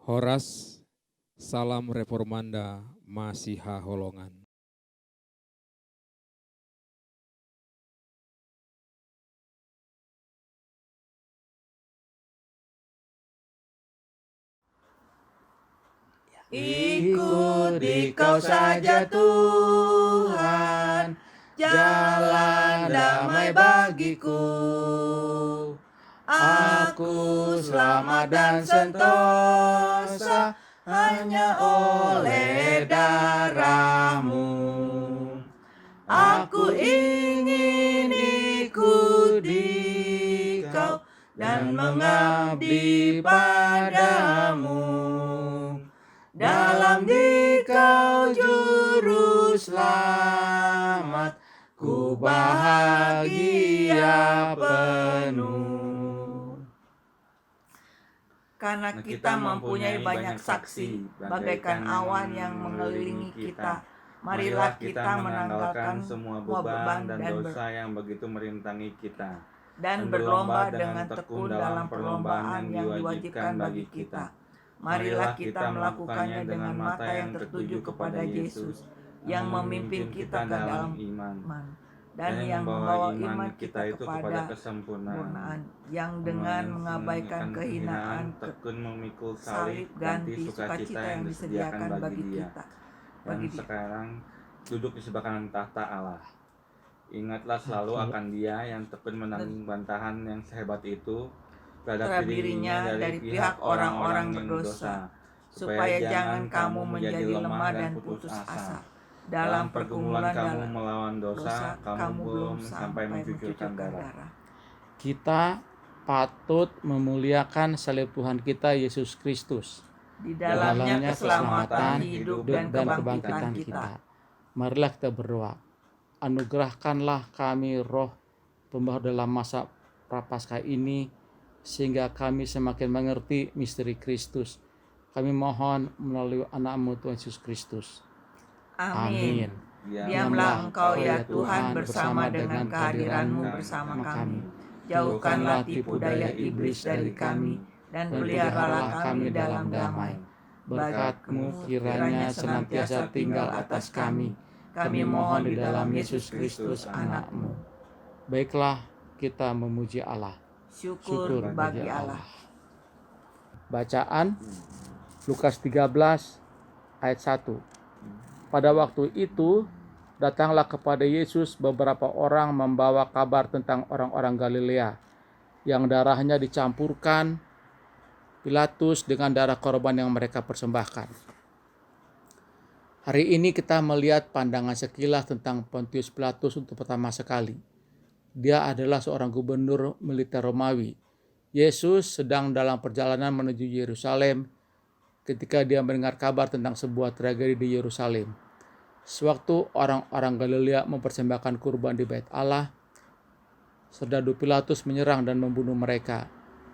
Horas, salam reformanda, Masiha Holongan. Ikuti kau saja Tuhan, jalan damai bagiku. Aku selamat dan sentosa hanya oleh darah-Mu. Aku ingin ikuti kau dan mengabdi padamu. Dalam Dikau juru selamat, ku bahagia penuh. Karena kita mempunyai banyak saksi, bagaikan awan yang mengelilingi kita, marilah kita menanggalkan semua beban dan dosa yang begitu merintangi kita, dan berlomba dengan tekun dalam perlombaan yang diwajibkan bagi kita. Marilah kita melakukannya dengan mata yang tertuju kepada Yesus, yang memimpin kita ke dalam iman, dan yang membawa iman kita kepada kesempurnaan, yang dengan mengabaikan kehinaan, tekun memikul salib, ganti sukacita yang disediakan bagi kita. Dan sekarang duduk di sebelah kanan tahta Allah. Ingatlah selalu akan Dia yang tekun menanggung bantahan yang sehebat itu terhadap dirinya dari pihak orang-orang berdosa, supaya jangan kamu menjadi lemah dan putus asa. Dalam pergumulan kamu melawan dosa, kamu belum sampai mencucurkan darah. Kita patut memuliakan salib Tuhan kita Yesus Kristus. Di dalamnya keselamatan, hidup, dan kebangkitan kita. Marilah kita berdoa. Anugerahkanlah kami roh pembaharu dalam masa prapaskah ini, sehingga kami semakin mengerti misteri Kristus. Kami mohon melalui anak-Mu Tuhan Yesus Kristus. Amin. Diamlah Engkau ya Tuhan bersama dengan kehadiran-Mu bersama kami. Jauhkanlah tipu daya iblis dari kami, dan peliharalah kami dalam damai. Berkat-Mu kiranya senantiasa tinggal atas kami. Kami mohon di dalam Yesus Kristus anak-Mu. Baiklah, kita memuji Allah. Syukur bagi Allah. Bacaan Lukas 13 ayat 1. Pada waktu itu datanglah kepada Yesus beberapa orang membawa kabar tentang orang-orang Galilea yang darahnya dicampurkan Pilatus dengan darah korban yang mereka persembahkan. Hari ini kita melihat pandangan sekilas tentang Pontius Pilatus untuk pertama sekali. Dia adalah seorang gubernur militer Romawi. Yesus sedang dalam perjalanan menuju Yerusalem ketika dia mendengar kabar tentang sebuah tragedi di Yerusalem. Sewaktu orang-orang Galilea mempersembahkan kurban di Bait Allah, Serdadu Pilatus menyerang dan membunuh mereka.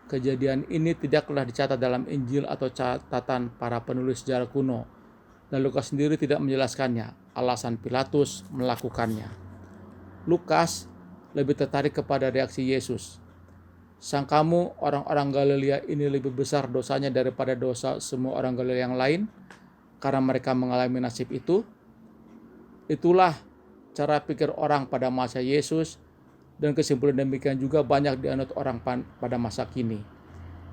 Kejadian ini tidaklah dicatat dalam Injil atau catatan para penulis sejarah kuno, dan Lukas sendiri tidak menjelaskannya, alasan Pilatus melakukannya. Lukas lebih tertarik kepada reaksi Yesus. Sang kamu orang-orang Galilea ini lebih besar dosanya daripada dosa semua orang Galilea yang lain karena mereka mengalami nasib itu? Itulah cara pikir orang pada masa Yesus, dan kesimpulan demikian juga banyak dianut orang pada masa kini.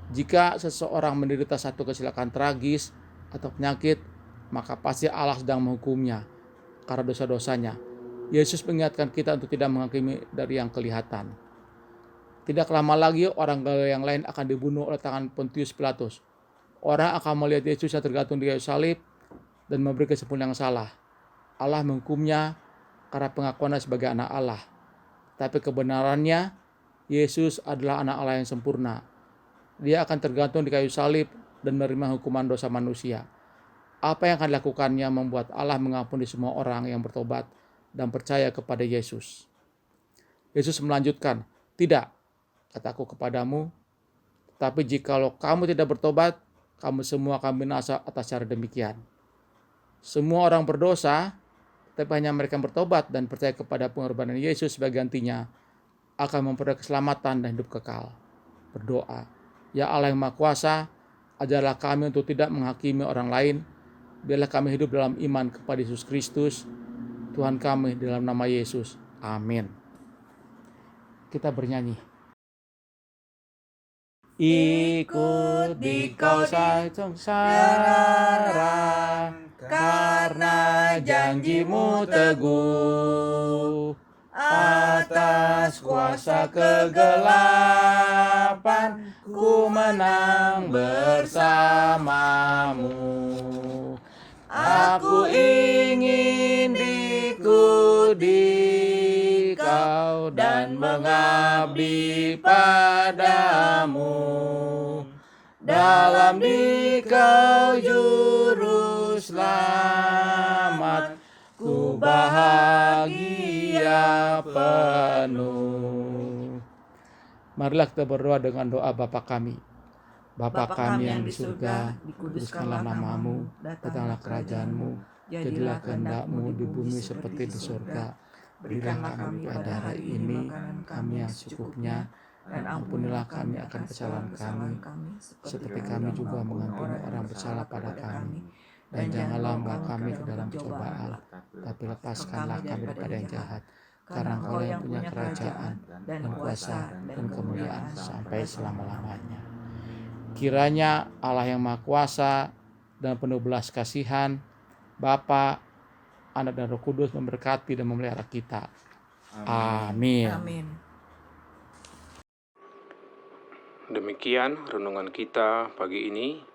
Jika seseorang menderita satu kecelakaan tragis atau penyakit, maka pasti Allah sedang menghukumnya karena dosa-dosanya. Yesus mengingatkan kita untuk tidak menghakimi dari yang kelihatan. Tidak lama lagi orang Galilea yang lain akan dibunuh oleh tangan Pontius Pilatus. Orang akan melihat Yesus yang tergantung di kayu salib dan memberi kesimpulan yang salah. Allah menghukumnya karena pengakuannya sebagai anak Allah. Tapi kebenarannya, Yesus adalah anak Allah yang sempurna. Dia akan tergantung di kayu salib dan menerima hukuman dosa manusia. Apa yang akan dilakukannya membuat Allah mengampuni semua orang yang bertobat dan percaya kepada Yesus. Yesus melanjutkan, "Tidak, kataku kepadamu, tapi jikalau kamu tidak bertobat, kamu semua akan binasa atas cara demikian." Semua orang berdosa, tapi hanya mereka yang bertobat dan percaya kepada pengorbanan Yesus sebagai gantinya akan memperoleh keselamatan dan hidup kekal. Berdoa, ya Allah yang Maha Kuasa, Ajarlah kami untuk tidak menghakimi orang lain. Biarlah kami hidup dalam iman kepada Yesus Kristus, Tuhan kami, dalam nama Yesus. Amin. Kita bernyanyi. Ikut di kau sengsara, karena janjimu teguh. Atas kuasa kegelapan, ku menang bersamamu. Aku ingin diikuti kau dan mengabdi padamu. Dalam Dikau juru selamat, ku bahagia penuh. Marilah kita berdoa dengan doa Bapa kami. Bapa kami yang di surga, dikuduskanlah namamu, datanglah kerajaanmu, jadilah kehendak-Mu di bumi seperti di surga. Berikanlah kami pada hari ini makanan kami yang secukupnya, dan ampunilah kami akan kesalahan kami, seperti kami juga mengampuni orang bersalah pada kami. Dan janganlah membawa kami ke dalam percobaan, tapi lepaskanlah kami daripada yang jahat. Karena Engkau yang punya kerajaan, dan kuasa, dan kemuliaan sampai selama-lamanya. Kiranya Allah yang Maha Kuasa dan penuh belas kasihan, Bapa, Anak dan Roh Kudus memberkati dan memelihara kita. Amin. Amin. Demikian renungan kita pagi ini.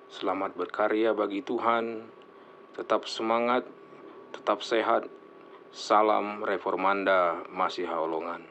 Selamat berkarya bagi Tuhan. Tetap semangat, tetap sehat. Salam Reformanda Masiha Holongan.